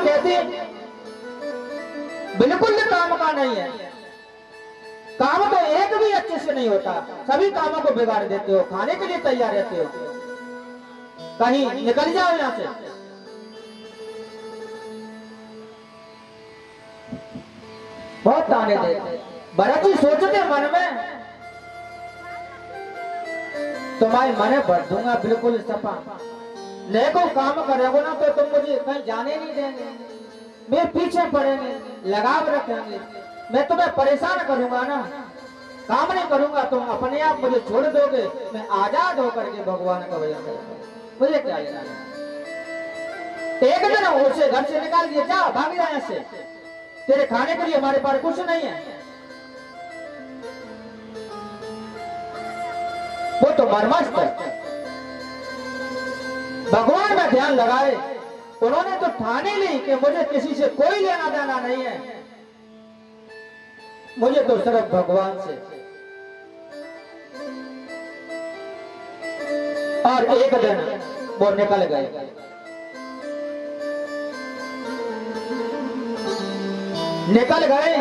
खेती बिल्कुल भी काम का नहीं है। काम तो एक भी अच्छे से नहीं होता, सभी कामों को बिगाड़ देते हो, खाने के लिए तैयार रहते हो। कहीं निकल जाओ यहाँ से। बहुत ताने देते, भरत जी सोचते मन में, तुम्हारे मने भर दूंगा बिल्कुल सपा। नहीं को काम करोगे ना तो तुम मुझे कहीं जाने नहीं देंगे, मेरे पीछे पड़ेंगे, लगाव रखेंगे, मैं तुम्हें परेशान करूंगा ना, काम नहीं करूंगा, तुम अपने आप मुझे छोड़ दोगे, मैं आजाद होकर के भगवान का भजन करूंगा, मुझे क्या लेना है। एक दिन उसे घर से निकाल दिया, जा भाग जा यहाँ से, तेरे खाने के लिए हमारे पास कुछ नहीं है। वो तो मरमस्त है, भगवान में ध्यान लगाए, उन्होंने तो ठाने ली कि मुझे किसी से कोई लेना देना नहीं है, मुझे तो सिर्फ भगवान से। और एक दिन वो निकल गए, निकल गए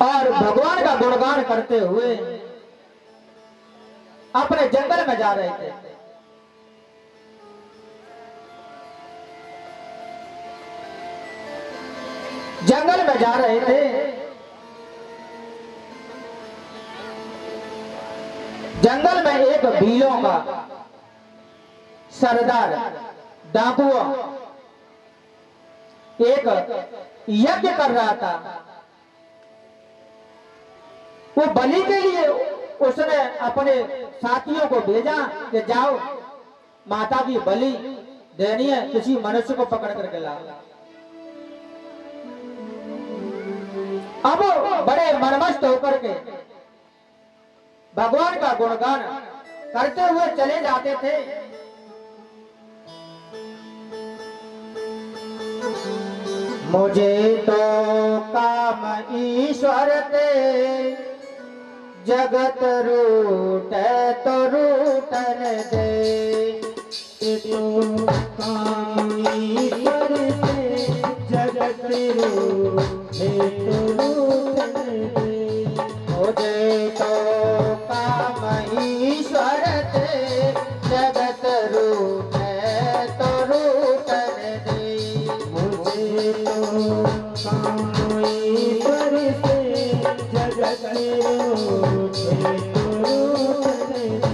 और भगवान का गुणगान करते हुए अपने जंगल में जा रहे थे। जंगल में जा रहे थे, जंगल में एक भीलों का सरदार डाकुआ एक यज्ञ कर रहा था। वो बलि के लिए उसने अपने साथियों को भेजा कि जाओ माता की बलि देनी है, किसी मनुष्य को पकड़ करके लाओ। अब बड़े मनमस्त होकर के भगवान का गुणगान करते हुए चले जाते थे। मुझे तो काम ईश्वर दे, जगत रूठे तो रूठन दे। तो काम ईश्वर दे, जगत रूठे तो रूठन दे। मुझे तो काम ईश्वर दे, जगत रूठे तो रूठन दे। मुझे तो काम ईश्वर से, जगत रूठे तो रूठन दे।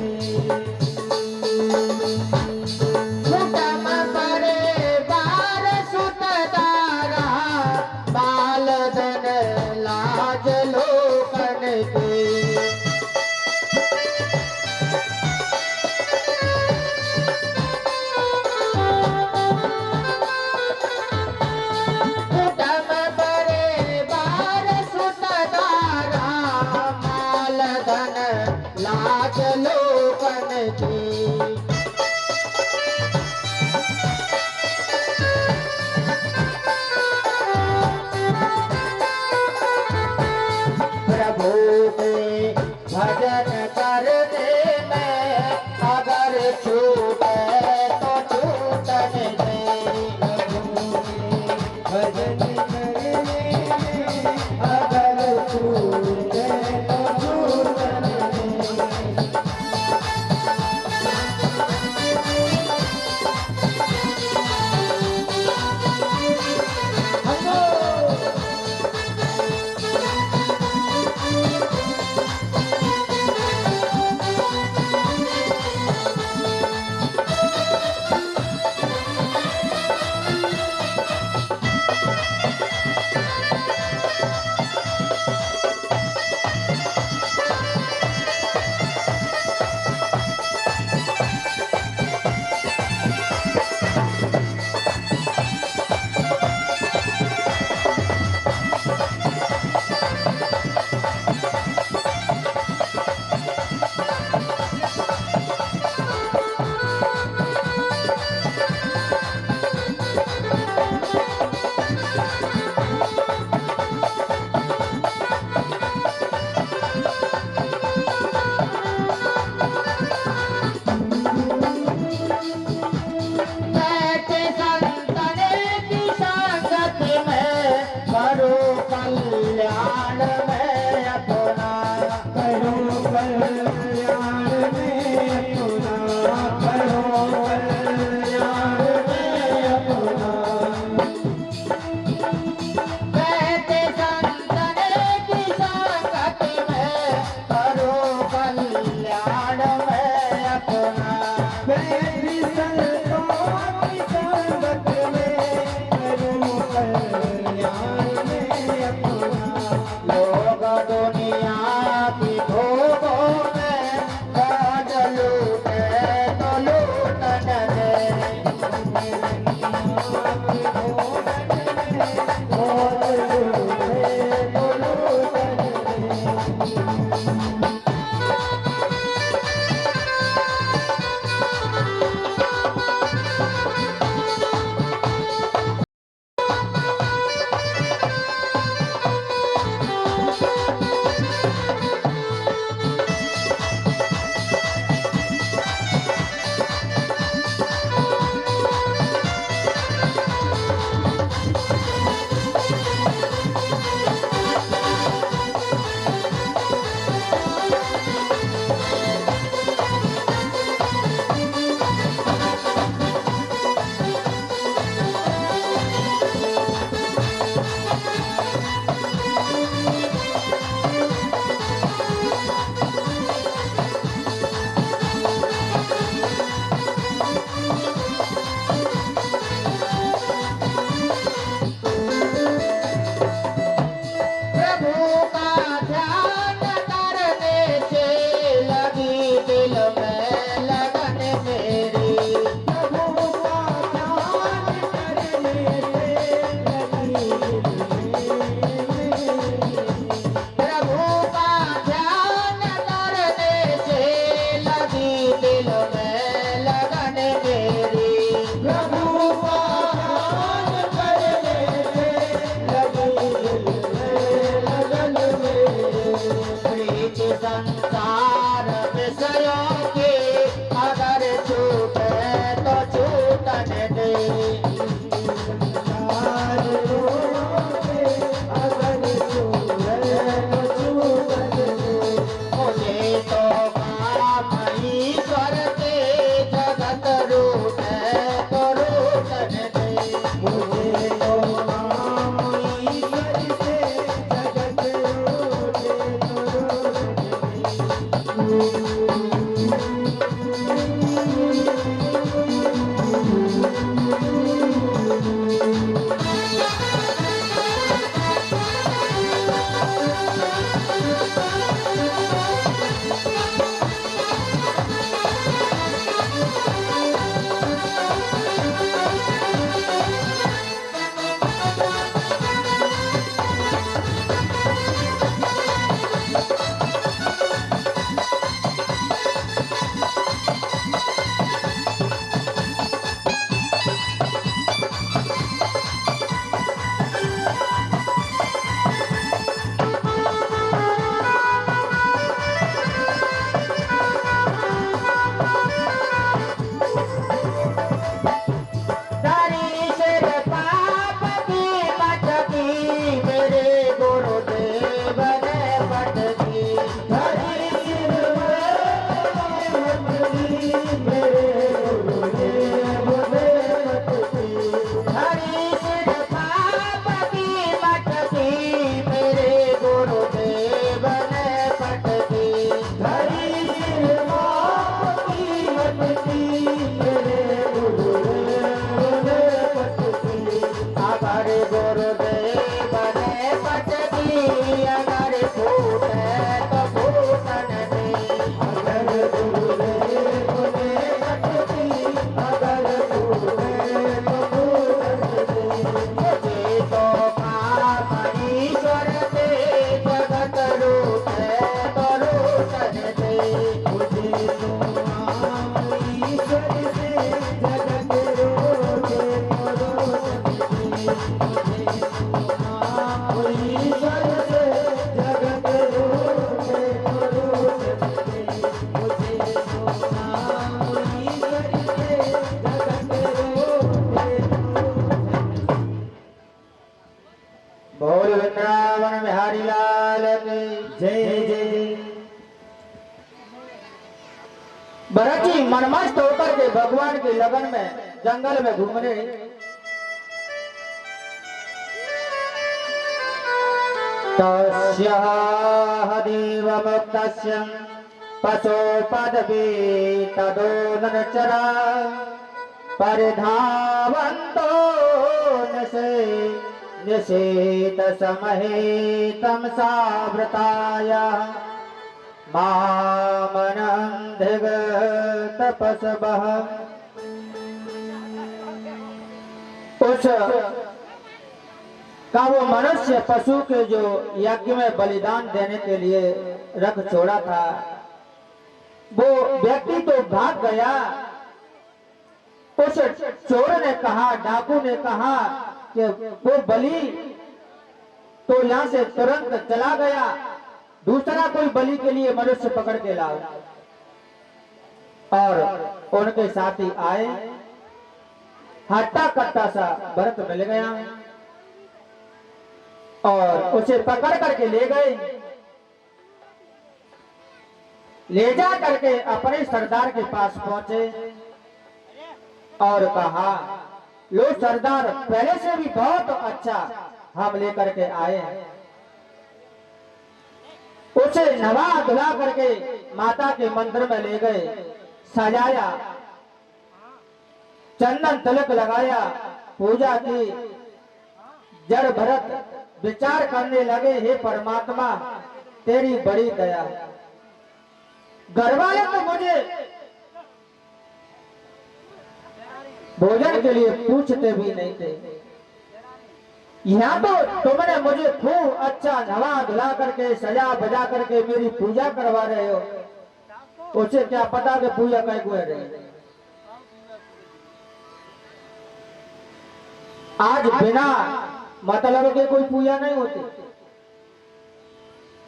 भरत जी मनमस्त होकर के भगवान के लगन में जंगल में घूमने तस्य देवमुक्तस्य पशो पदवी तदोनचरा परिधावन्तो निशेत समहे तमसा व्रताय मामनन्दिग तपस्वः। उस का वो मनुष्य पशु के जो यज्ञ में बलिदान देने के लिए रख छोड़ा था, वो व्यक्ति तो भाग गया। उस चोर ने कहा, डाकू ने कहा कि वो बलि तो यहाँ से तुरंत चला गया, दूसरा कोई बलि के लिए मनुष्य पकड़ के लाओ। और उनके साथी आए, हट्टा कट्टा सा भरत मिल गया और उसे पकड़ करके ले गए। ले जा करके अपने सरदार के पास पहुंचे और कहा, लो सरदार, पहले से भी बहुत अच्छा हम लेकर के आए हैं। उसे नवा धुला करके माता के मंदिर में ले गए, सजाया, चंदन तिलक लगाया, पूजा की। जड़ भरत विचार करने लगे, हे परमात्मा तेरी बड़ी दया। घर वाले तो मुझे भोजन के लिए पूछते भी नहीं थे, यहाँ तो तुमने मुझे खूब अच्छा नवा धुला करके सजा बजा करके मेरी पूजा करवा रहे हो। उसे क्या पता कि पूजा कै को रही। आज बिना मतलब के कोई पूजा नहीं होती।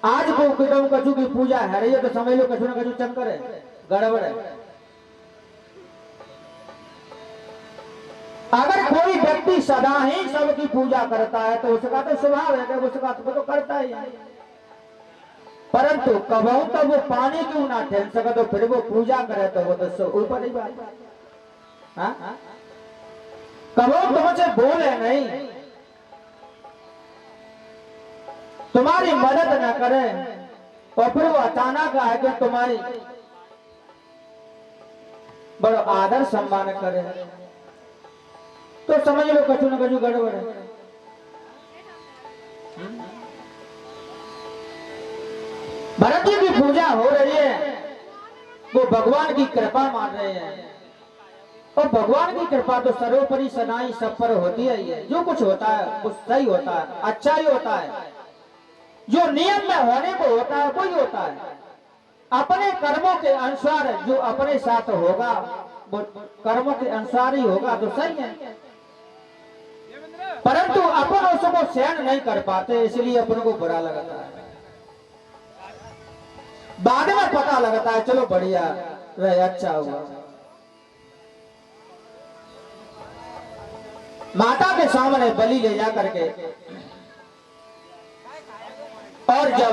आज को किटम कछु की पूजा है रही है तो समझ लो कछु न कछु चक्कर है, गड़बड़ है। अगर कोई व्यक्ति सदा ही सबकी पूजा करता है तो उसका तो स्वभाव है कि उसका तो करता ही है, परंतु कबहू तो वो पानी क्यों ना ठहर सके तो फिर वो पूजा करे तो वो तो ऊपर ही बात। कबहू तुमसे बोले नहीं, तुम्हारी मदद न करे और फिर वो अचानक आके तुम्हारी बड़ा आदर सम्मान करे तो समझ लो कछु न कछु गड़बड़ है। भरत जी की पूजा हो रही है, वो भगवान की कृपा मान रहे हैं और भगवान की कृपा तो सर्वोपरि सदाई सब पर होती है। जो कुछ होता है वो सही होता है, अच्छा ही होता है। जो नियम में होने को होता है वही होता है। अपने कर्मों के अनुसार जो अपने साथ होगा वो कर्मों के अनुसार ही होगा तो सही है, परंतु अपन उसको सहन नहीं कर पाते, इसलिए अपन को बुरा लगता है। बाद में पता लगता है चलो बढ़िया रहे, अच्छा हुआ। माता के सामने बलि ले जा करके और जब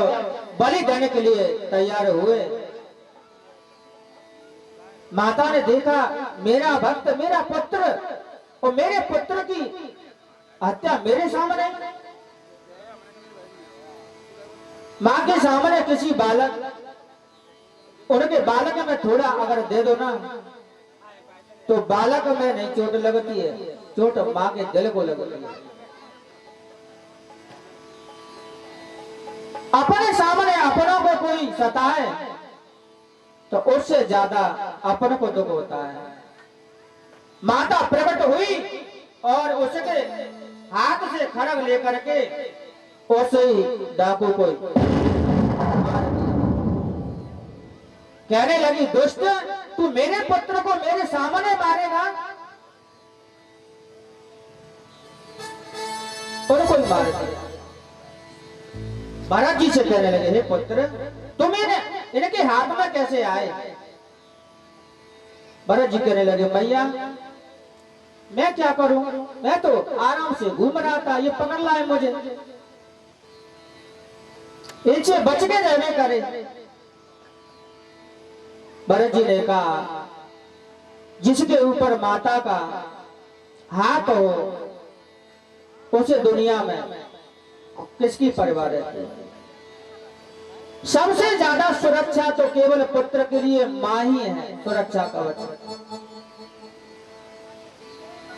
बलि देने के लिए तैयार हुए, माता ने देखा मेरा भक्त, मेरा पुत्र और मेरे पुत्र की हत्या मेरे सामने। मां के सामने किसी बालक, उनके बालक में थोड़ा अगर दे दो ना तो बालक में नहीं चोट लगती है, चोट मां के दिल को लगती है। अपने सामने अपनों को कोई सताए तो उससे ज्यादा अपन को दुख होता है। माता प्रकट हुई और उसके हाथ से खड़ग लेकर के उसे ही डाकू को कहने लगी, दुष्ट तू मेरे पुत्र को मेरे सामने मारेगा? उनको ही मार दिया। भरत जी से कहने लगे, हे पुत्र तुम इनके हाथ में कैसे आए? भरत जी कहने लगे, मैया मैं क्या करूं, मैं तो आराम से घूम रहा था, ये पकड़ लाए मुझे, इनसे बच के रहने करे। भरत जी ने कहा, जिसके ऊपर माता का हाथ हो उसे दुनिया में किसकी परवाह रहती है। सबसे ज्यादा सुरक्षा तो केवल पुत्र के लिए मां ही है, सुरक्षा कवच।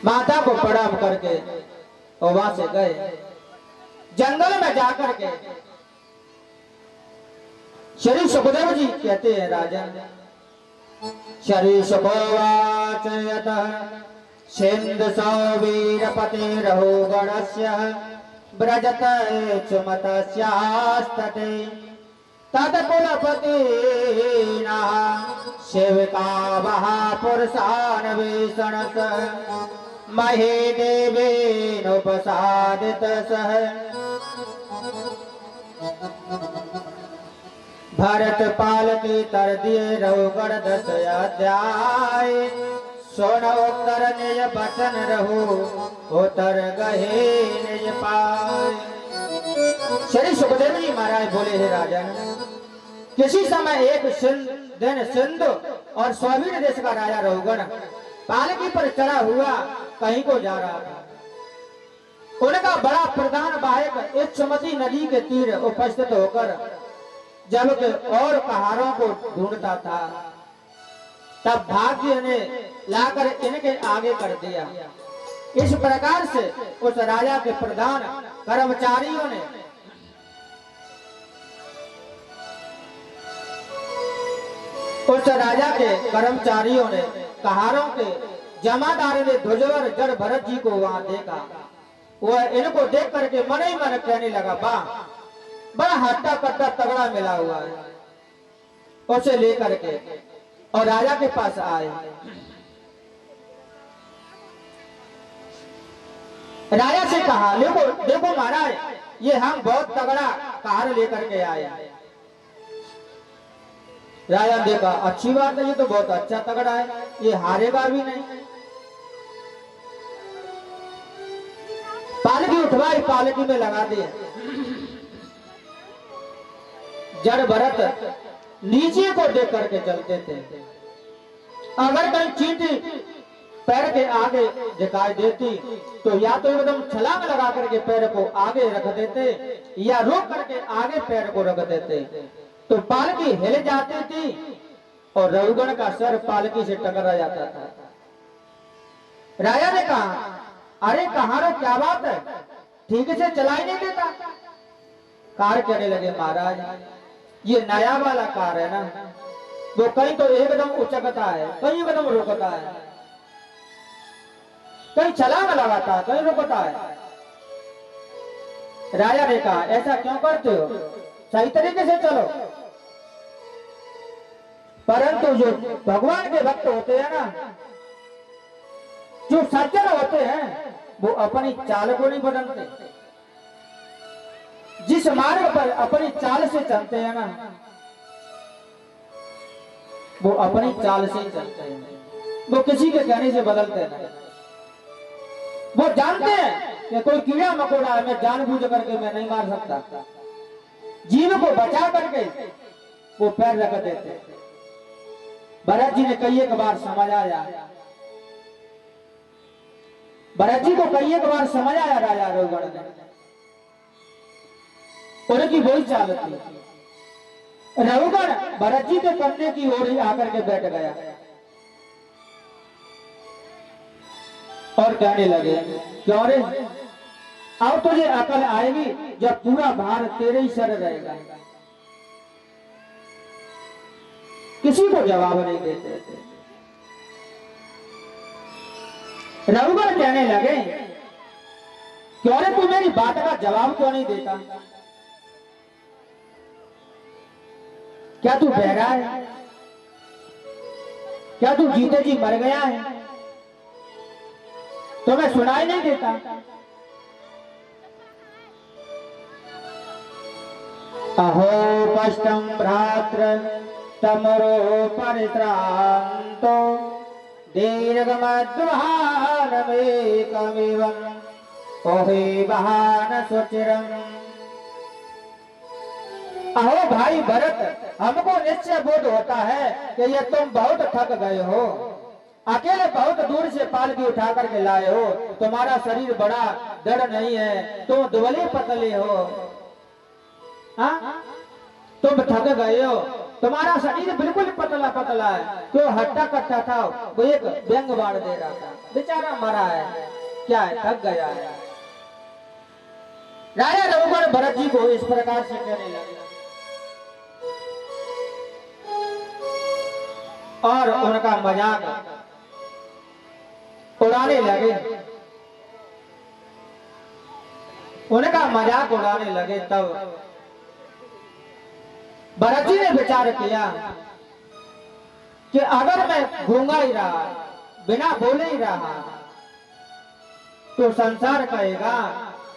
माता को प्रणाम करके और वहां से गए जंगल में जाकर के। श्री सुखदेव जी कहते हैं, राजन श्री सुखोवाच यतः सिंधु सौवीरपते रहो गणस्य ब्रजत चुमतस्यास्तते तत्कुलपति सेविका महापुरुषान् वेषणस महे देवेनुपसादित सह भरत पाल की तर दिए रघुगण 10 अध्याय सोनो उत्तर निज बचन रहो उतर गहे निज पाए। श्री सुखदेव जी महाराज बोले, हे राजन, किसी समय एक सिंधु और सौवीर देश का राजा रघुगण पालकी पर चढ़ा हुआ कहीं को जा रहा था। उनका बड़ा प्रधान बाहक इच्छुमती नदी के तीर उपस्थित होकर जल के और पहाड़ों को ढूंढता था। तब भाग्य ने लाकर इनके आगे कर दिया। इस प्रकार से उस राजा के प्रधान कर्मचारियों ने पहाड़ों के जमादार ने ध्वजवर जड़ भरत जी को वहां देखा। वह इनको देख करके मन ही मन कहने लगा, वाह, बड़ा हट्टा कट्टा तगड़ा मिला हुआ है। उसे लेकर के और राजा के पास आए। राजा से कहा, देखो महाराज, ये हम बहुत तगड़ा कार लेकर के आए। राजा ने देखा, अच्छी बात है, ये तो बहुत अच्छा तगड़ा है, ये हारेगा भी नहीं। पालकी उठवाई, पालकी में लगा दिया। जड़ भरत नीचे को देख करके चलते थे। अगर कहीं चींटी पैर के आगे दिखाई देती तो या तो एकदम छलांग लगा करके पैर को आगे रख देते या रोक करके आगे पैर को रख देते, तो पालकी हिल जाती थी और रघुगण का सर पालकी से टकरा जाता था। राजा ने कहा, अरे कहां, क्या बात है, ठीक से चलाई नहीं देता। कार कहने लगे, महाराज, ये नया वाला कार है ना, वो कहीं तो एकदम उचकता है, कहीं एकदम रुकता है, कहीं छलांग लगाता है, कहीं रुकता है। राजा ने कहा, ऐसा क्यों करते हो, सही तरीके से चलो। परंतु जो भगवान के भक्त होते हैं ना, जो सज्जन होते हैं, वो अपनी चाल को नहीं बदलते। जिस मार्ग पर अपनी चाल से चलते हैं ना, वो अपनी चाल से चलते हैं, वो किसी के कहने से बदलते नहीं। वो जानते हैं कि कोई कीड़ा मकोड़ा है, मैं जानबूझ करके मैं नहीं मार सकता, जीव को बचा करके वो पैर रख देते। भरत जी ने कई एक बार समझ आया, भरत जी को कई एक बार समझ आया राजा रघुगण ने, उनकी वही चाल थी। रघुगण भरत जी के कमरे की ओर ही आकर के बैठ गया और कहने लगे, क्यों रे, अब तुझे अकल आएगी जब पूरा भार तेरे ही सर रहेगा। किसी को जवाब नहीं देते थे। रघुगण कहने लगे, क्यों रे, तू मेरी बात का जवाब क्यों नहीं देता? क्या तू बहरा है? क्या तू जीते जी मर गया है? तुम्हें सुनाई नहीं देता? अहो पष्टम भ्रात्र तमरो परिश्रांतो दीर्घमद्वानमेकमिवं ओहि बहान सुचिरम् अहो भाई भरत, हमको निश्चय बोध होता है कि ये तुम बहुत थक गए हो, अकेले बहुत दूर से पालकी उठा करके लाए हो, तुम्हारा शरीर बड़ा दृढ़ नहीं है, तुम दुबले पतले हो, हाँ? तुम थक गए हो, तुम्हारा शरीर बिल्कुल पतला पतला है, क्यों हट्टा कट्टा था, वो एक व्यंग बाण दे रहा था, बेचारा मरा है, क्या है, थक गया है। राजा रघुगण भरत जी को इस प्रकार से कहने लगे और उनका मजाक उड़ाने लगे, उनका मजाक उड़ाने लगे। तब भरत जी ने विचार किया कि अगर मैं गूंगा ही रहा, बिना बोले ही रहा, तो संसार कहेगा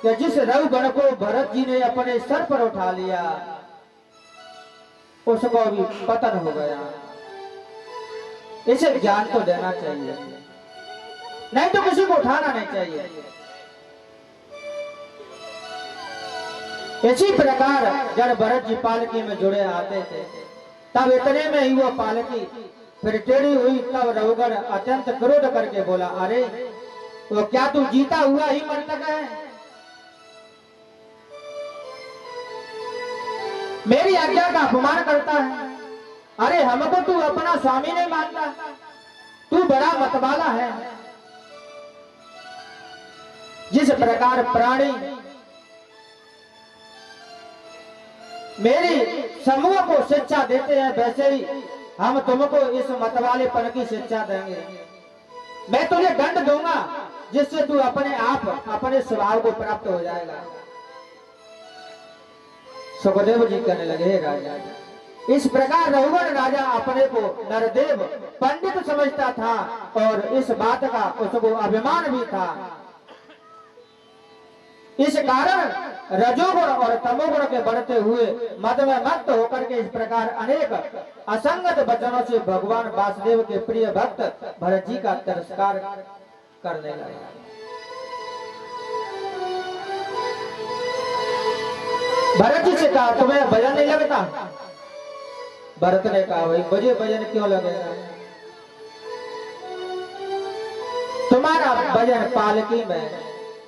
कि जिस रघुगण को भरत जी ने अपने सर पर उठा लिया उसको भी पतन हो गया। इसे ज्ञान तो देना चाहिए, नहीं तो किसी को उठाना नहीं चाहिए। इसी प्रकार जब भरत जी पालकी में जुड़े आते थे, तब इतने में ही वो पालकी फिर टेढ़ी हुई। तब रघुगण अत्यंत क्रोध करके बोला, अरे वो क्या तू जीता हुआ ही मरतक है? मेरी आज्ञा का अपमान करता है। अरे हमको तू अपना स्वामी नहीं मानता, तू बड़ा मतवाला है। जिस प्रकार प्राणी मेरी समूह को शिक्षा देते हैं, वैसे ही हम तुमको इस मतवालेपन की शिक्षा देंगे। मैं तुझे दंड दूंगा जिससे तू अपने आप अपने स्वभाव को प्राप्त हो जाएगा। सुखदेव जी कहने लगे, राजा, इस प्रकार रघुगण राजा अपने को नरदेव पंडित समझता था और इस बात का उसको अभिमान भी था। इस कारण रजोगुण और तमोगुण के बढ़ते हुए मद में मस्त होकर के इस प्रकार अनेक असंगत वचनों से भगवान वासुदेव के प्रिय भक्त भरत जी का तिरस्कार करने लगा। भरत जी से कहा, तुम्हें भजन नहीं लगता? भरत ने कहा, भाई मुझे भजन क्यों लगेगा? तुम्हारा भजन पालकी में,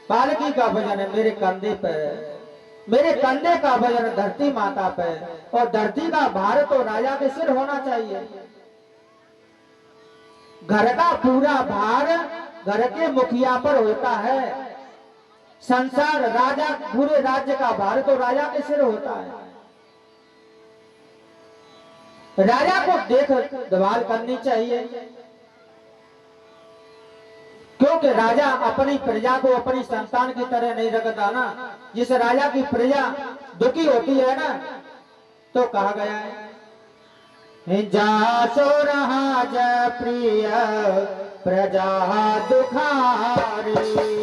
पालकी का भजन है मेरे कंधे पे, मेरे कंधे का भजन धरती माता पे, और धरती का भार तो राजा के सिर होना चाहिए। घर का पूरा भार घर के मुखिया पर होता है। संसार राजा, पूरे राज्य का भार तो राजा के सिर होता है। राजा को देख दवाल करनी चाहिए, क्योंकि राजा अपनी प्रजा को अपनी संतान की तरह नहीं रखता ना। जिस राजा की प्रजा दुखी होती है ना, तो कहा गया है, जासो रहा जय प्रिय प्रजा दुखारी।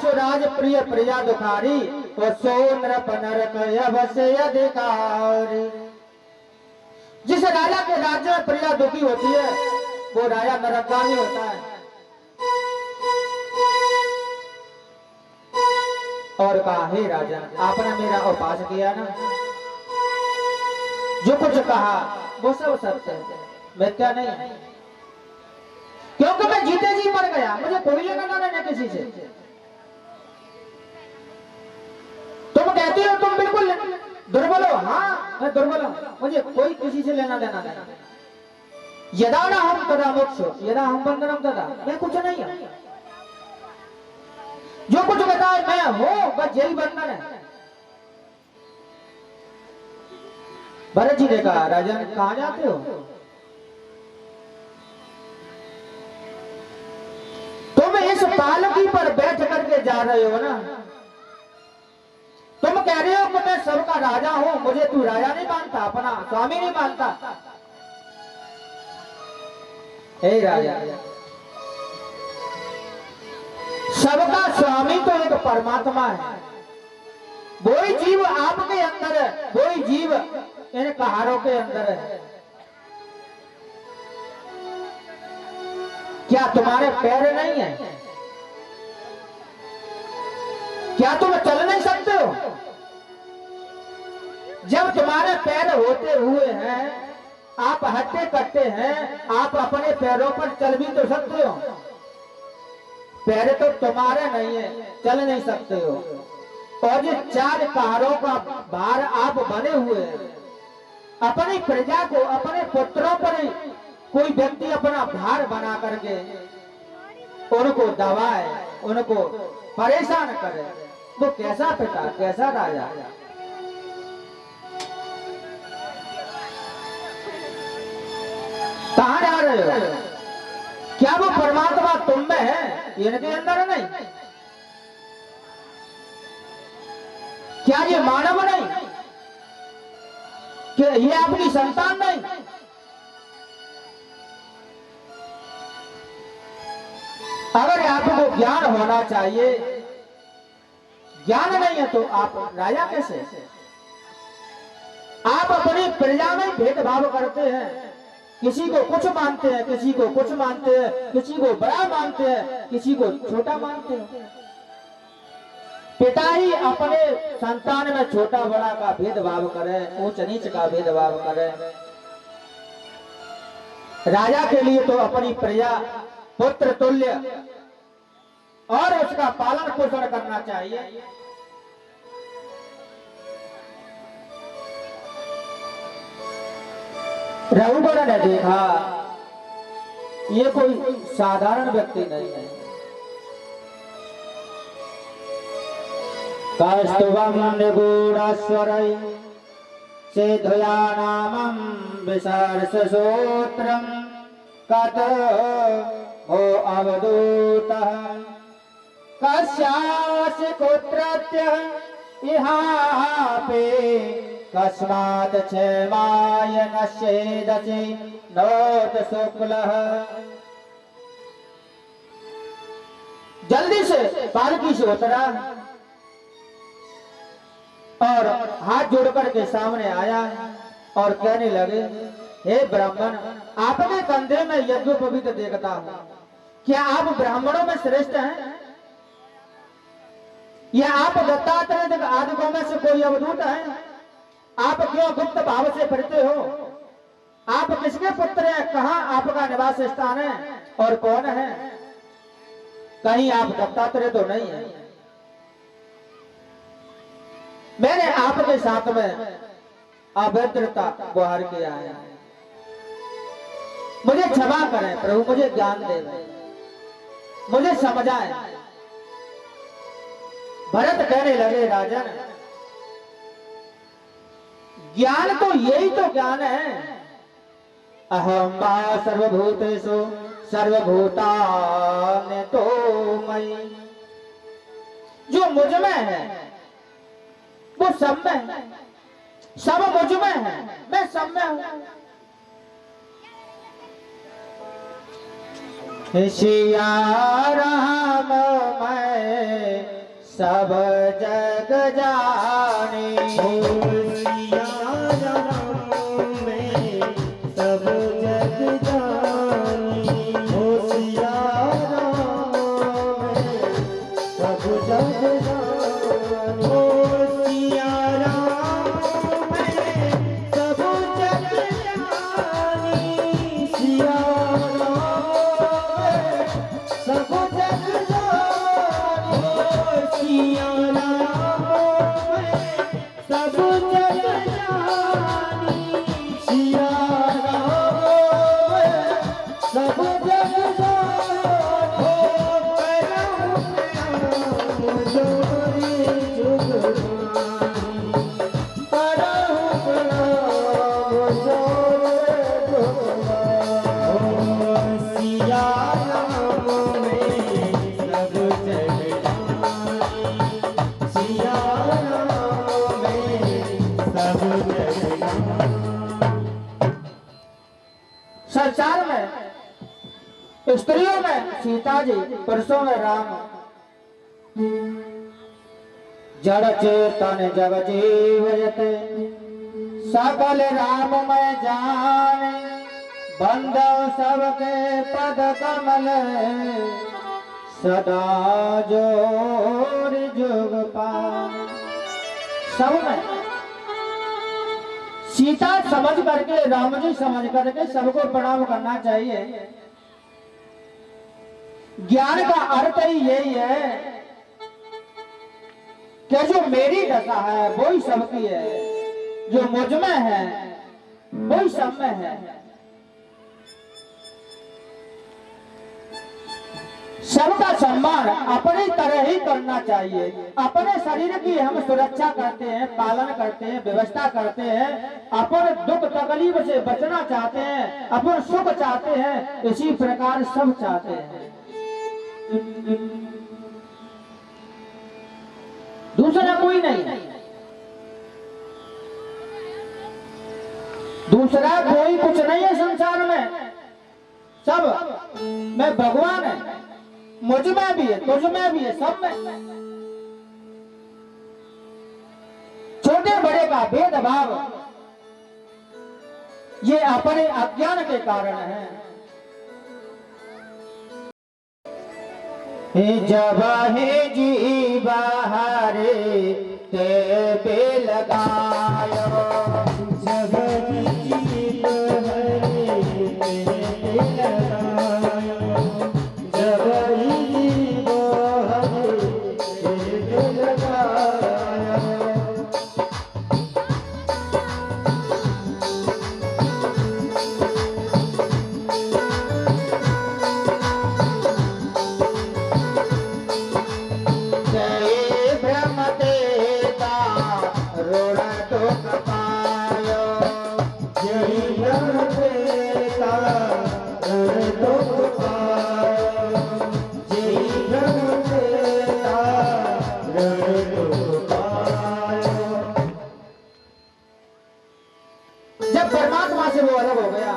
राज प्रिय प्रजा दुखारी, और सो नृप नरक अवश्य अधिकारी। जिस राजा के राज्य में प्रजा दुखी होती है वो राजा नरकामी होता है। और कहा, हे राजा, आपने मेरा उपास किया ना, जो कुछ कहा वो सब सत्य है, मिथ्या नहीं है। क्योंकि मैं जीते जी मर गया, मुझे कोई लेना ना देना किसी से। तुम कहते हो तुम बिल्कुल दुर्बल हो, हाँ मैं दुर्बल हूं, मुझे कोई किसी से लेना देना नहीं। यदा न हम तदा मोक्षो, यदा हम बंधनम तदा, मैं कुछ नहीं हूं। जो कुछ कहता है मैं हूं, बस यही बंधन है। भरत जी ने कहा, राजन कहां जाते हो? तुम इस पालकी पर बैठ करके जा रहे हो ना, तुम कह रहे हो कि मैं सबका राजा हूं, मुझे तू राजा नहीं मानता, अपना स्वामी नहीं मानता। हे राजा, सबका स्वामी तो एक परमात्मा है। वही जीव आपके अंदर है, वही जीव इन कहारों के अंदर है। क्या तुम्हारे पैर नहीं है? क्या तुम चल नहीं सकते हो? जब तुम्हारे पैर होते हुए हैं, आप हट्टे कट्टे हैं, आप अपने पैरों पर चल भी तो सकते हो। पैर तो तुम्हारे नहीं है, चल नहीं सकते हो। और ये चार कहारों का भार आप बने हुए हैं। अपनी प्रजा को, अपने पुत्रों पर ही कोई व्यक्ति अपना भार बना करके उनको दबाए, उनको परेशान करे, वो कैसा पिता, कैसा राजा? कहां जा रहे हो? क्या वो परमात्मा तुम में है, इनके अंदर नहीं? क्या ये मानव नहीं? क्या ये आपकी संतान नहीं? अगर आपको ज्ञान होना चाहिए, ज्ञान नहीं है तो आप राजा कैसे? आप अपनी प्रजा में भेदभाव करते हैं, किसी को कुछ मानते हैं, किसी को कुछ मानते हैं, किसी को बड़ा मानते हैं, किसी को छोटा मानते हैं। पिता ही अपने संतान में छोटा बड़ा का भेदभाव करे, ऊंच नीच का भेदभाव करे। राजा के लिए तो अपनी प्रजा पुत्र तुल्य और उसका पालन पोषण करना चाहिए। रघुबर ने देखा ये कोई साधारण व्यक्ति नहीं है। कौस्तुभं निगूढ़स्वरै सेधुयानामं विसर्षसूत्रं कतो हो अवधूतः कस्यास्य कुत्रत्यः इहापे कस्मात् क्षेमाय नश्येदसि नोत शुक्लः। जल्दी से पालकी से उतरा और हाथ जोड़कर के सामने आया और कहने लगे, हे ब्राह्मण, आपने कंधे में यज्ञोपवीत देखता हूं, क्या आप ब्राह्मणों में श्रेष्ठ हैं? या आप दत्तात्रेय आदिकों में से कोई अवधूत है? आप क्यों गुप्त भाव से फिरते हो? आप किसके पुत्र हैं? कहां आपका निवास स्थान है और कौन है? कहीं आप दत्तात्रेय तो नहीं है? मैंने आपके साथ में अभद्रता व्यवहार किया है, मुझे क्षमा करें प्रभु, मुझे ज्ञान दे, मुझे समझाएं। भरत कहने लगे, राजन, ज्ञान तो यही तो ज्ञान है। अहम वा सर्वभूतेषु सर्वभूतानि तो मयि। जो मुझ में है वो सब में है, सब मुझ में है, मैं सब में हूं। सिया राम मैं सब जग जाने, सिया राम मैं सब जग जानी। सब जग जानी। ओ सिया राम मैं सब जग जानी, सिया राम मैं सब जग जानी। ओ सिया राम मैं सब जग जानी, सिया राम मैं सब जग जानी। ओ करम राम जोरी जुगरानी, करम राम जोरी जुगरानी। ओ सिया राम मैं सब जग जानी, सिया राम मैं सब जग जानी। संसार में स्त्रियों में सीता जी, पुरुषों में राम। जड़ चेतन जग जीवयते सकल राम मैं जाने, बंधव सबके पद कमल सदा जोर जुग पाए। सब में सीता समझ करके, राम जी समझ करके सबको प्रणाम करना चाहिए। ज्ञान का अर्थ ही यही है कि जो मेरी दशा है वही सबकी है, जो मुझ में है वही सब में है। सबका सम्मान अपनी तरह ही करना चाहिए। अपने शरीर की हम सुरक्षा करते हैं, पालन करते हैं, व्यवस्था करते हैं, अपन दुख तकलीफ से बचना चाहते हैं, अपन सुख चाहते हैं, इसी प्रकार सब चाहते हैं। दूसरा कोई नहीं, दूसरा कोई कुछ नहीं है संसार में। सब में भगवान है, मुझ में भी है, तुझ में भी है, सब में। छोटे बड़े का भेदभाव ये अपने अज्ञान के कारण है। जब ही जी बहारे ते पे लगायो, जब जी बहारे ते लगायो, जब जी बहारे ते लगायो। जब परमात्मा से वो अलग हो गया,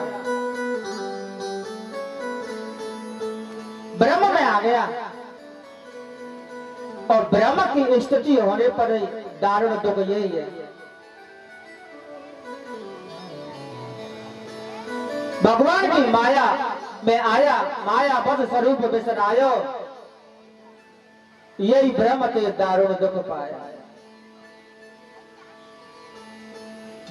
ब्रह्म में आ गया, और ब्रह्म की स्थिति होने पर दारुण दुख यही है। भगवान की माया में आया, माया बद स्वरूप विसरायो, यही ब्रह्म के दारुण दुख पाया।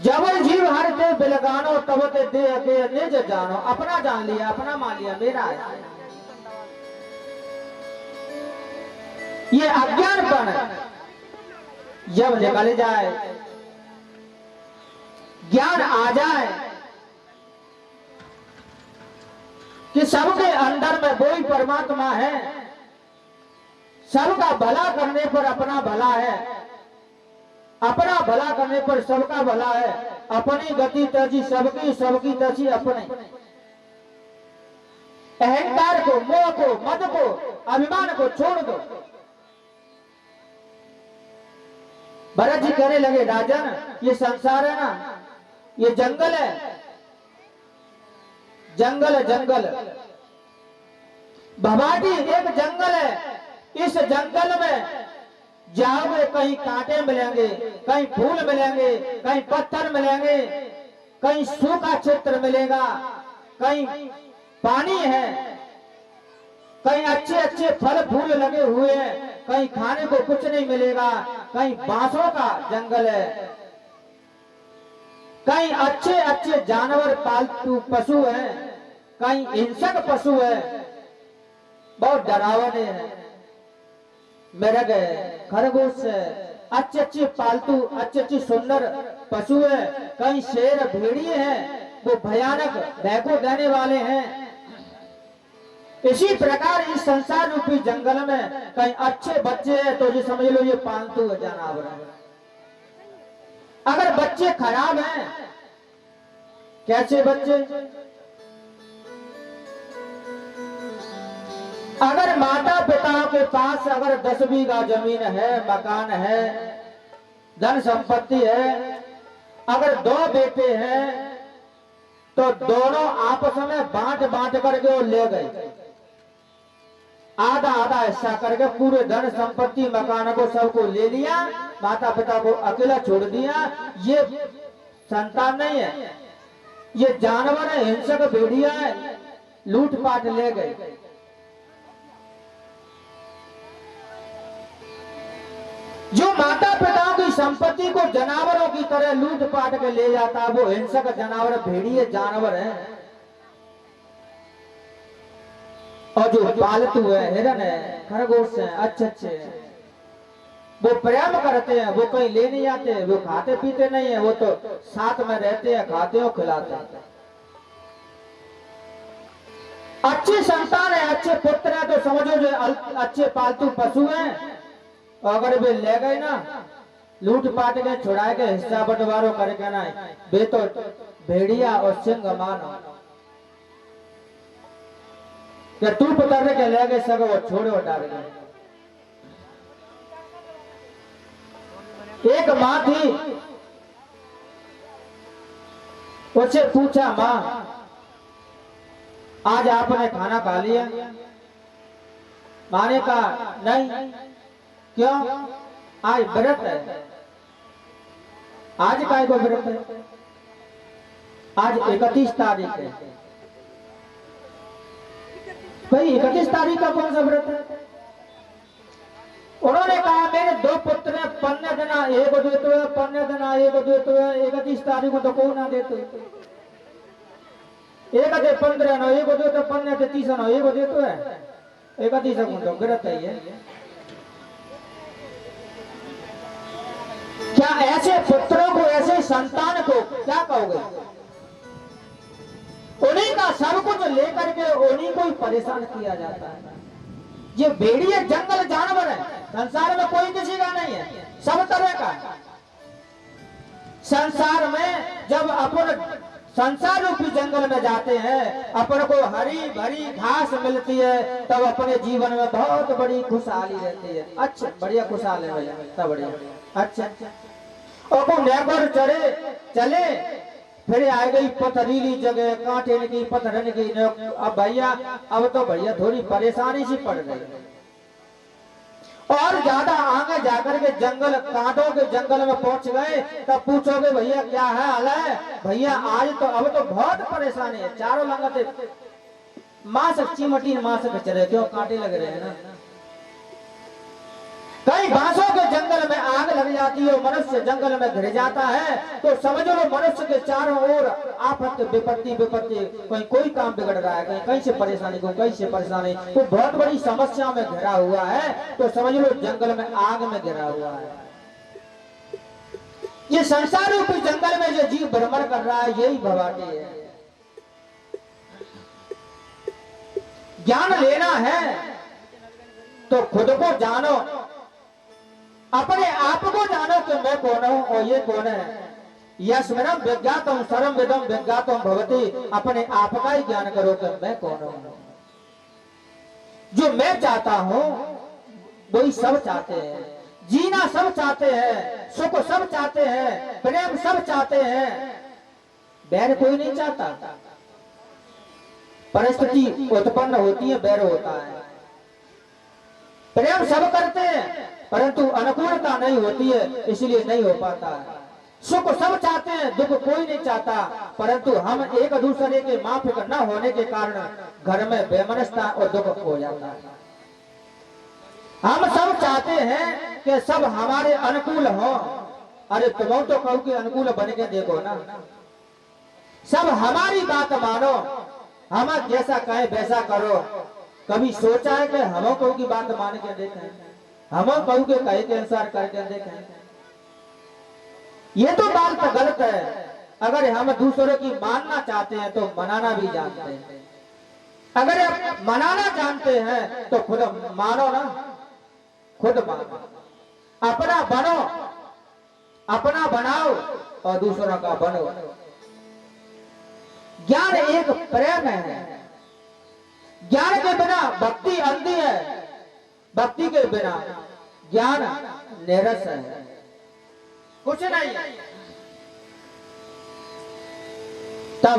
जब जीव हर ते बिलगानो तब ते देह के निज जानो। अपना जान लिया, अपना मान लिया, मेरा है। ये अज्ञानपन जब निकल जाए, ज्ञान आ जाए कि सबके अंदर में वही परमात्मा है, सबका भला करने पर अपना भला है, अपना भला करने पर सबका भला है, अपनी गति तजी सबकी, सबकी तजी अपने। अहंकार को, मोह को, मद को, अभिमान को छोड़ दो। भरत जी कहने लगे, राजन ये संसार है ना, ये जंगल है, जंगल है, जंगल। भवाटी एक जंगल है। इस जंगल में जाओगे कहीं कांटे मिलेंगे, कहीं फूल मिलेंगे, कहीं पत्थर मिलेंगे, कहीं सूखा क्षेत्र मिलेगा, कहीं पानी है, कहीं अच्छे अच्छे फल फूल लगे हुए हैं, कहीं खाने को कुछ नहीं मिलेगा, कहीं बांसों का जंगल है, कहीं अच्छे अच्छे जानवर पालतू पशु हैं, कहीं हिंसक पशु है, बहुत डरावने हैं, मेढक है, खरगोश है, अच्छे अच्छे पालतू अच्छे अच्छे सुंदर पशु है, कहीं शेर भेड़िए हैं, वो भयानक भय को देने वाले हैं। इसी प्रकार इस संसार रूपी जंगल में कहीं अच्छे बच्चे हैं तो ये समझ लो ये पालतू जानवर है। अगर बच्चे खराब हैं, कैसे बच्चे, अगर माता पिता के पास अगर 10 बीघा जमीन है, मकान है, धन संपत्ति है, अगर 2 बेटे हैं तो दोनों आपस में बांट बांट करके वो ले गए, आधा आधा हिस्सा करके पूरे धन संपत्ति मकान को सबको ले लिया, माता पिता को अकेला छोड़ दिया। ये संतान नहीं है, ये जानवर है, हिंसक भेड़िया है, लूटपाट ले गए। जो माता पिता की संपत्ति को जानवरों की तरह लूटपाट के ले जाता है वो हिंसक जानवर भेड़िए जानवर है। और जो पालतू है, हिरन है, खरगोश है, अच्छे अच्छे हैं, वो प्रेम करते हैं, वो कहीं ले नहीं जाते, वो खाते पीते नहीं है, वो तो साथ में रहते हैं, खाते हैं, खिलाते हैं। अच्छे संतान है, अच्छे पुत्र है तो समझो जो अच्छे पालतू पशु हैं, अगर वे ले गए ना, लूट पाट के छुड़ाए के हिस्सा बंटवारों करके ना, वे तो भेड़िया और सिंह मानो या तू पतर के ले गए सब वो छोड़े और डाल गए। एक माँ थी, उससे पूछा, माँ आज आपने खाना खा लिया? माँ ने कहा नहीं। क्यों? आज व्रत है। आज काय को व्रत है? आज 31 तारीख है। भाई 31 तारीख का कौन सा व्रत है? उन्होंने कहा मेरे 2 पुत्र हैं, 15 दिना एक देते हुए, 15 दिना एक देते हुए, 31 तारीख को तो कौन ना देते, एक दे 15 ना एक देते, 15 से 30 ना एक देते है, 31 को तो व्रत है ये। क्या ऐसे पुत्रों को, ऐसे संतान को क्या कहोगे? उन्हीं का सब कुछ लेकर के उन्हीं को ही परेशान किया जाता है। ये भेड़िए जंगल जानवर है, संसार में कोई किसी का नहीं है, सब तरह का। संसार में जब अपन संसार रूपी जंगल में जाते हैं, अपन को हरी भरी घास मिलती है, तब अपने जीवन में बहुत बड़ी खुशहाली रहती है। अच्छा बढ़िया खुशहाल है भैया, सब बढ़िया। अच्छा और को नेकर चले फिर आ गई पथरीली जगह, कांटे की पत्थर की, अब भैया अब तो भैया थोड़ी परेशानी सी पड़ गई। और ज्यादा आगे जाकर के जंगल, कांटों के जंगल में पहुंच गए, तब पूछोगे भैया क्या है हाल है? भैया आज तो अब तो बहुत परेशानी है, चारों लंगते मांस चिमटी मांस चले, क्यों? कांटे लग रहे हैं ना। कई बांसों के जंगल में आग लग जाती है, मनुष्य जंगल में घिर जाता है, तो समझ लो मनुष्य के चारों ओर आफत विपत्ति विपत्ति, कहीं कोई काम बिगड़ रहा है, कहीं कहीं से परेशानी, कहीं से परेशानी, तो बहुत बड़ी समस्या में घिरा हुआ है, तो समझ लो जंगल में आग में घिरा हुआ है। ये संसार रूपी जंगल में जो जीव भ्रमण कर रहा है यही भवाटी है। ज्ञान लेना है तो खुद को जानो, अपने आप को जानो कि मैं कौन हूं और ये कौन है। यस्मिन् विज्ञातम् सर्वं विदं विज्ञातम् भवति, अपने आप का ही ज्ञान करो कि मैं कौन हूं। जो मैं चाहता हूं वही सब चाहते हैं, जीना सब चाहते हैं, सुख सब चाहते हैं, प्रेम सब चाहते हैं, बैर कोई नहीं चाहता। परिस्थिति उत्पन्न होती है, बैर होता है। प्रेम सब करते हैं परंतु अनुकूलता नहीं होती है, इसलिए नहीं हो पाता है। सुख सब चाहते हैं, दुख कोई नहीं चाहता, परंतु हम एक दूसरे के माफिक न होने के कारण घर में बेमनस्ता और दुख हो जाता है। हम सब चाहते हैं कि सब हमारे अनुकूल हो। अरे तुम तो कहो कि अनुकूल बन के देखो ना, सब हमारी बात मानो, हम जैसा कहे वैसा करो। कभी सोचा है कि हम कहू की बात मान के देखें, हम कहू के कहे के अनुसार करके देखें? ये तो बात तो गलत है। अगर हम दूसरों की मानना चाहते हैं तो मनाना भी जानते हैं। अगर आप मनाना जानते हैं तो खुद मानो ना, खुद मानो, अपना बनो, अपना बनाओ और दूसरों का बनो। ज्ञान एक प्रेम है, ज्ञान के बिना भक्ति अंधी है, भक्ति के बिना ज्ञान निरस है, कुछ नहीं। तब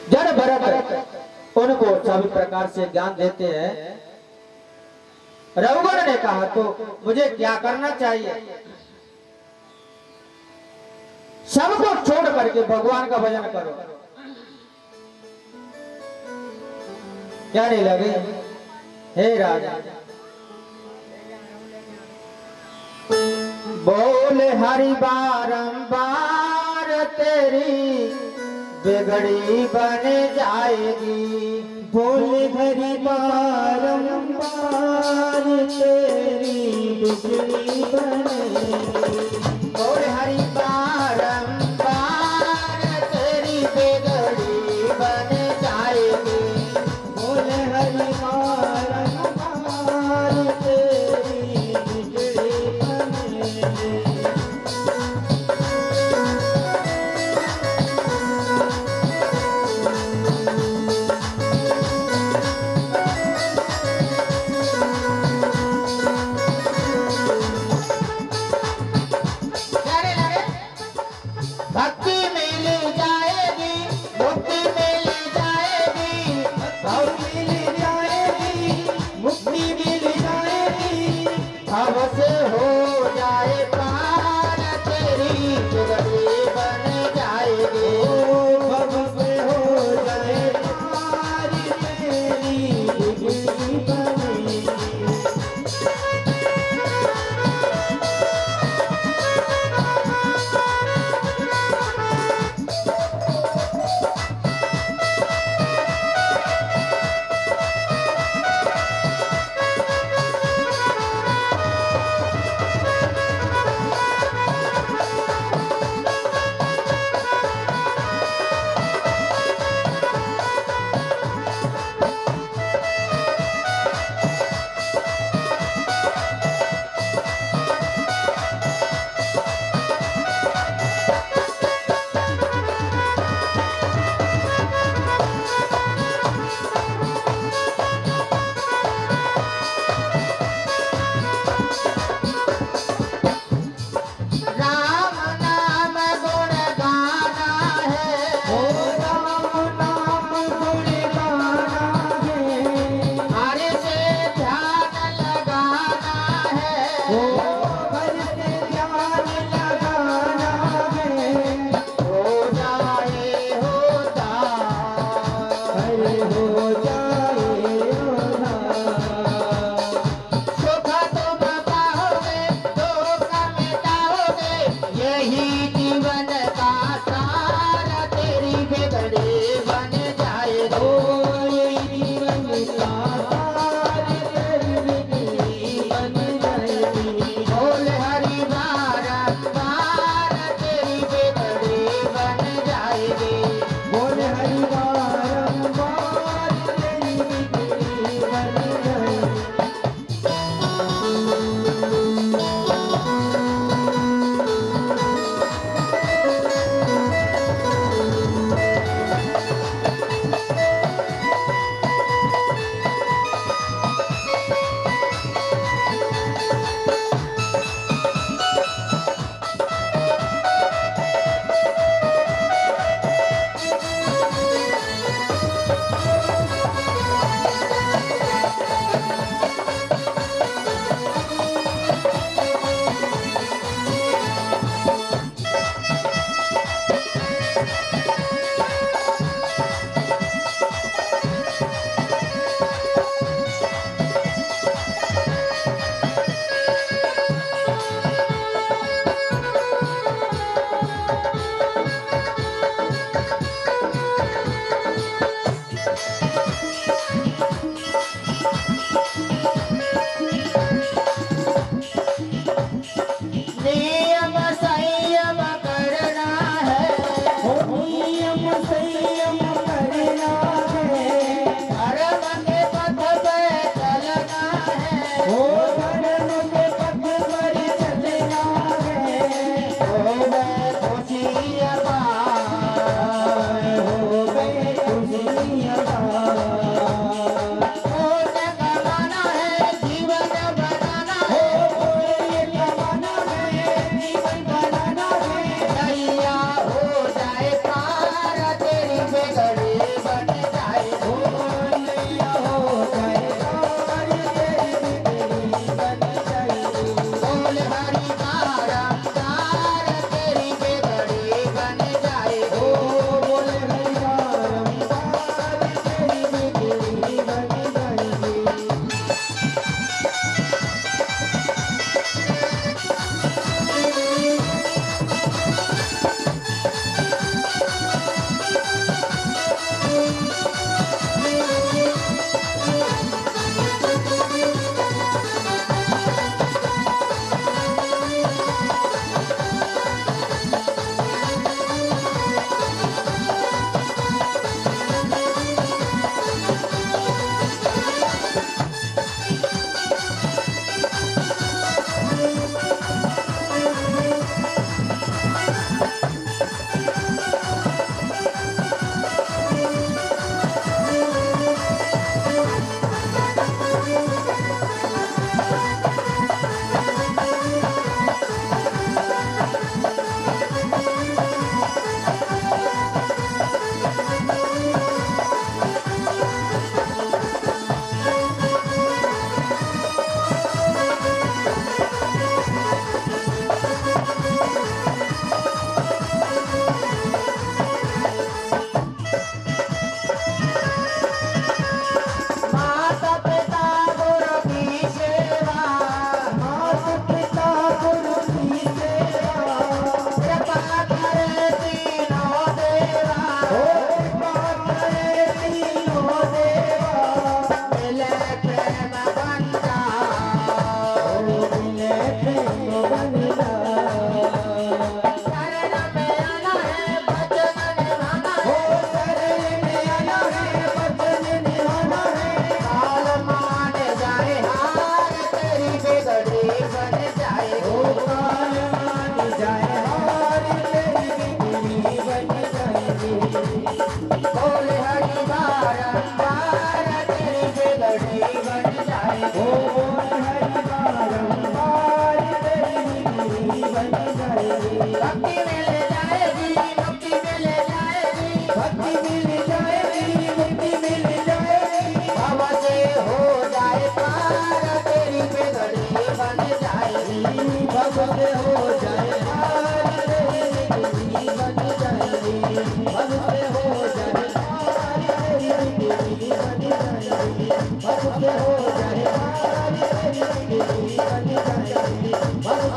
जड़ भरत उनको सभी प्रकार से ज्ञान देते हैं। रघुवर ने कहा तो मुझे क्या करना चाहिए? सबको छोड़ करके भगवान का भजन करो। क्या नहीं लगे? हे राजा बोले हरि बारंबार तेरी बिगड़ी बन जाएगी। बोले हरि बारंबार तेरी बिगड़ी बनेगी। बोले हरि बारंबार तेरी बिगड़ी बन जाएगी। बोले हरि बारंबार तेरी बिगड़ी बनेगी। भक्ति मिल जाएगी, मुक्ति मिल जाएगी, भक्ति मिल जाएगी, मुक्ति मिल जाएगी। हमसे हो जाए पार तेरी बिगड़ी बन जाएगी। हमसे हो जाए पार तेरी बिगड़ी बनेगी।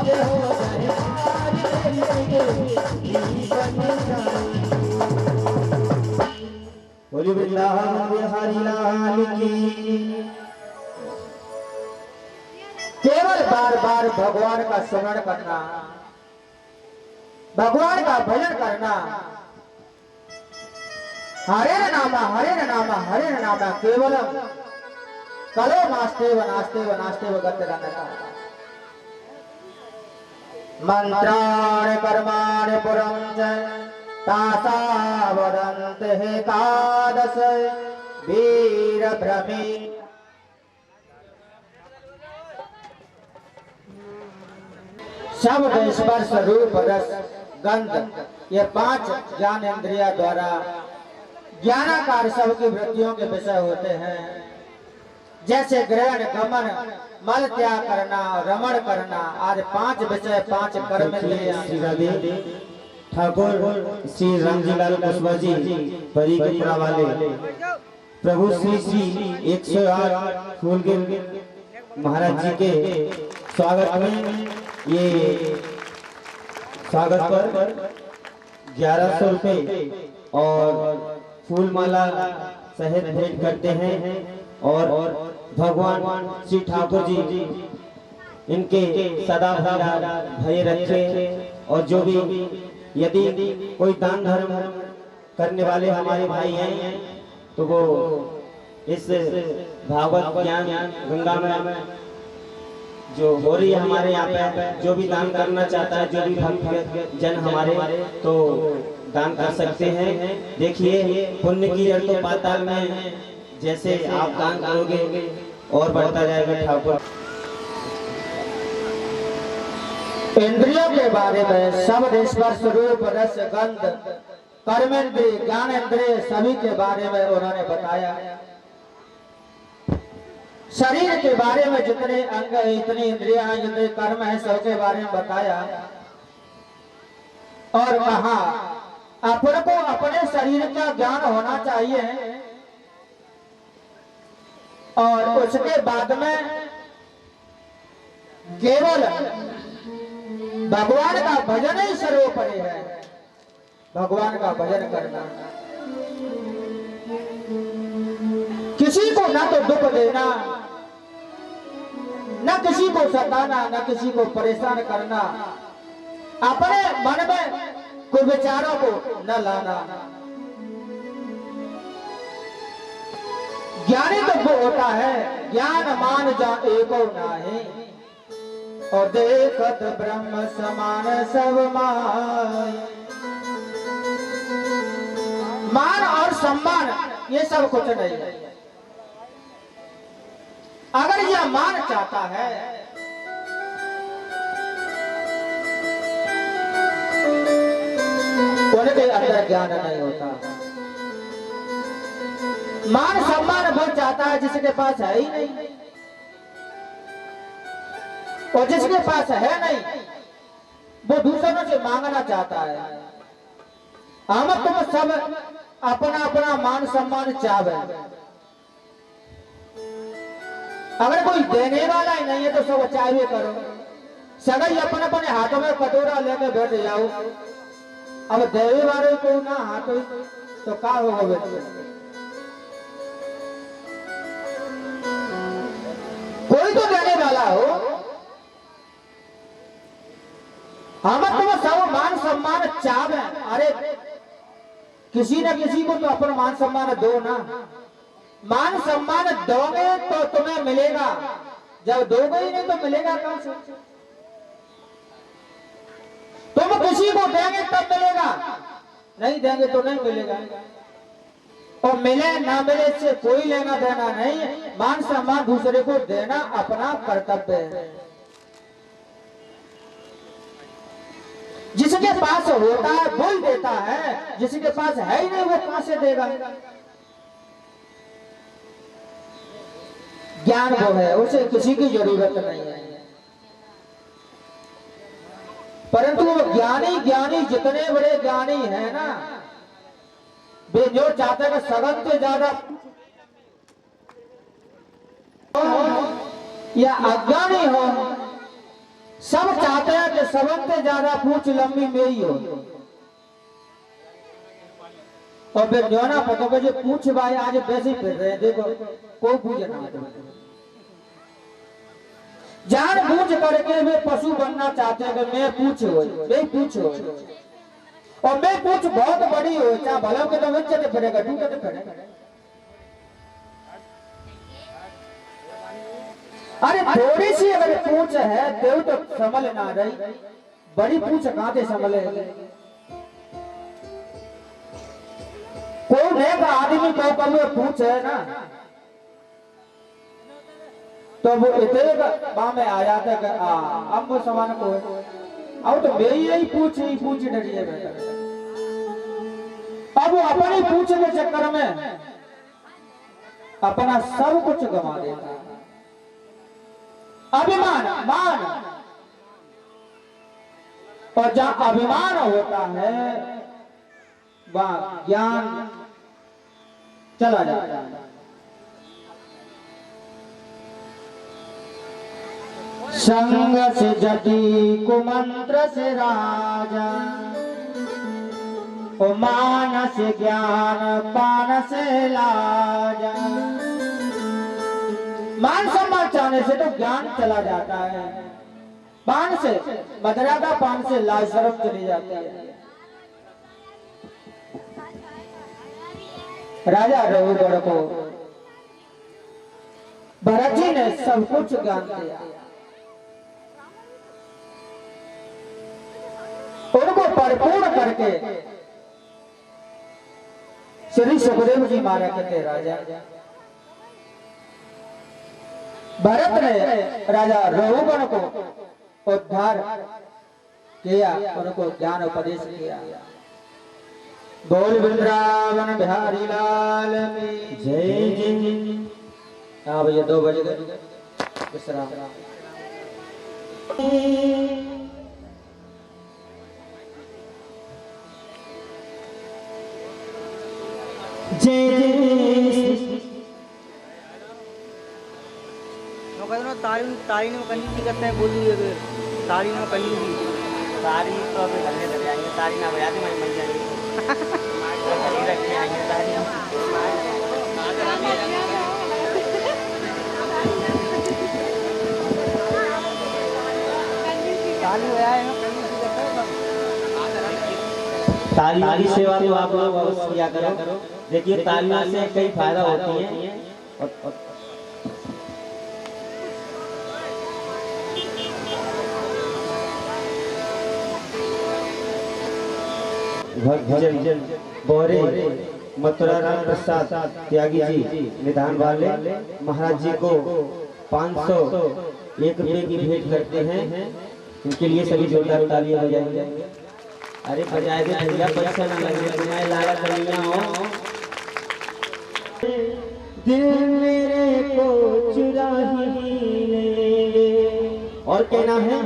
पे हो जाए हार तेरी बन जाए। बोलिए वृंदावन बिहारी लाल की। केवल बार बार भगवान का स्मरण करना, भगवान का भजन करना, हरे नाम हरे नाम हरे नाम केवलम कलो नास्तेव नास्तेव नास्तेव गतिरन्यथा। मंत्राणि कर्माणि पुरं च तासा वदन्ते एकादश वीर भ्रमी। शब्द स्पर्श रूप रस गंध, ये 5 ज्ञान इंद्रिया द्वारा ज्ञानाकार सब की वृत्तियों के विषय होते हैं। जैसे ग्रहण गमन मल त्याग करना रमण करना आदि 5 विषय 5 कर्म ठाकुर श्री रामजीलाल कुशवाहा जी परी के पुरा वाले प्रभु श्री श्री 108 फूल के महाराज जी के स्वागत में ये स्वागत पर 1100 रुपए और फूल माला सहित भेंट करते हैं। और भगवान श्री ठाकुर जी इनके सदा भय रखे। और जो भी यदि कोई दान धर्म करने वाले हमारे भाई हैं तो वो इस भागवत ज्ञान गंगा में जो हो रही है हमारे यहाँ पे, जो भी दान करना चाहता है, जो भी भक्त जन हमारे तो दान कर सकते हैं। देखिए पुण्य की जड़ तो पाताल में, जैसे आप दान करोगे और बढ़ता जाएगा। ठाकुर इंद्रियों के बारे में शब्द स्पर्श रूप रस गंध कर्मेंद्रिय ज्ञानेंद्रिय सभी के बारे में उन्होंने बताया। शरीर के बारे में जितने अंग है, इतनी इंद्रियां हैं, जितने कर्म है, सबके बारे में बताया। और कहा अपने को अपने शरीर का ज्ञान होना चाहिए और उसके बाद में केवल भगवान का भजन ही सर्वोपरि है। भगवान का भजन करना, किसी को ना तो दुख देना, न किसी को सताना, न किसी को परेशान करना, अपने मन में कोई विचारों को न लाना। ज्ञानी तो वो होता है ज्ञान मान जा एको नाहि और देखत ब्रह्म समान सब माय। मान और सम्मान ये सब कुछ नहीं है। अगर यह मान चाहता है उनके अंदर ज्ञान नहीं होता। मान सम्मान वो चाहता है जिसके पास है ही नहीं, और जिसके पास है नहीं वो दूसरों से मांगना चाहता है। हम तुम सब अपना अपना मान सम्मान चाहे। अगर कोई देने वाला ही नहीं है तो सब चाहे करो। सगई अपने अपने हाथों में कटोरा लेके बैठ जाओ। अब देवे वाले को ना हाथ तो क्या होगा बेटे? कोई तो देने वाला हो। हम तुम सब मान सम्मान चाहे। अरे किसी न किसी को तो अपना मान सम्मान दो ना। मान सम्मान दोगे तो तुम्हें मिलेगा, जब दोगे ही नहीं तो मिलेगा कहां से? तुम किसी को देंगे तब मिलेगा, नहीं देंगे तो नहीं मिलेगा। और मिले ना मिले से कोई लेना देना नहीं। मान सम्मान दूसरे को देना अपना कर्तव्य है। जिसके पास होता है बोल देता है, जिसके पास है ही नहीं वो कहां से देगा? ज्ञान वो है, उसे किसी की जरूरत नहीं है। परंतु वो ज्ञानी ज्ञानी जितने बड़े ज्ञानी है ना, वे जो चाहते हैं सगन से ज्यादा या अज्ञानी हो, सब चाहते हैं सबसे ज्यादा पूछ लंबी मेरी हो। और फिर जो ना पता मुझे पूछ भाई आज वैसे ही फिर रहे हैं, देखो कोई पूछ ना जान बूझ करके वे पशु बनना चाहते हैं कि मैं पूछ हो, मैं पूछ हो, और मैं पूछ बहुत बड़ी हो, चाहे भला के तो बच्चे तो फिरेगा टूटे तो फिरेगा। अरे थोड़ी सी अगर पूछ है तो संभल ना रही, बड़ी पूछ कहां से संभले। कोई नेक आदमी को कभी पूछ है ना तो वो इतने बाँ में आ जाता है अब वो समान को अब तो मेरी यही पूछ डरी है बेटा। अब वो अपनी पूछ के चक्कर में अपना सब कुछ गंवा देता है। अभिमान मान, और जहां अभिमान होता है वहां ज्ञान चला जाता है। संग से जटी कुमंत्र से राजा, ओ मान से ज्ञान पान से लाजा। मान सम्मान चाहने से तो ज्ञान चला जाता है, पान से मदरादा पान से लाज शर्म चली जाती है। राजा रघुवर को भरत जी ने सब कुछ ज्ञान दिया, उनको परिपूर्ण करके श्री सुखदेव जी मारा करते राजा। भरत ने राजा रघुवर को उद्धार किया, उनको ज्ञान उपदेश किया। बोल वृंदावन बिहारी लाल की जय जय। हाँ भैया 2 बज गए, विश्राम। जय जय तारी में कंजूसी करते हैं, बोल दिए तारी में कंजूसी, तारी तो अभी करने लग जाएंगे, तारी ना बजा के मैं मर जाएंगे। तालियों की सेवा तो आप लोग अवश्य किया करो। देखिए तालियों से कई फायदा होती है। भक्तजन बोरे मथुरा राम प्रसाद त्यागी जी निधान वाले महाराज जी को 501 रुपए की भेंट करते हैं। इनके लिए सभी जोरदार तालियां बजाएंगे। अरे बजाए दे भैया, पैसा ना लगे, तुम्हारे लाला कमियां हो। दिल मेरे को चुरा ही ले, और कहना है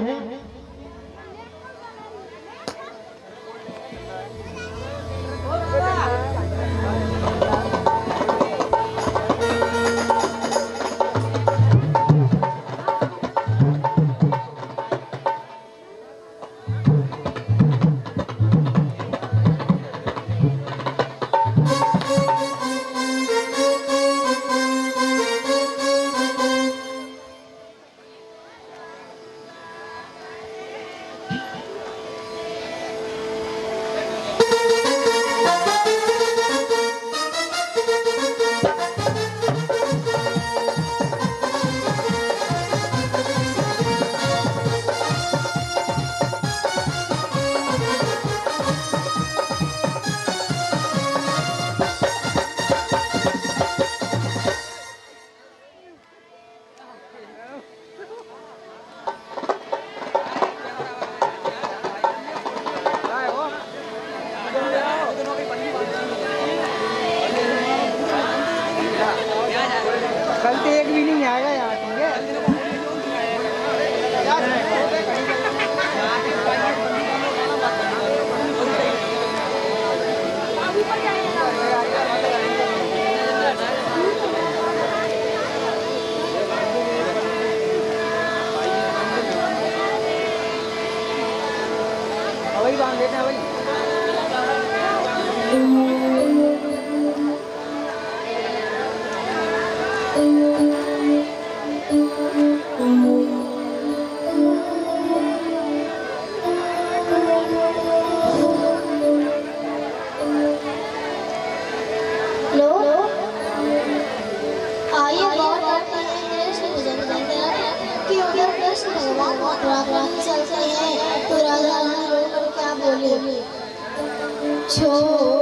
वही बांध देते हैं भाई। लो आइए बहुत आते हैं कृष्ण पूजन करते हैं कि उधर कृष्ण भगवान मथुरा चलते हैं तो राजा रानी रोकर क्या बोले छोड़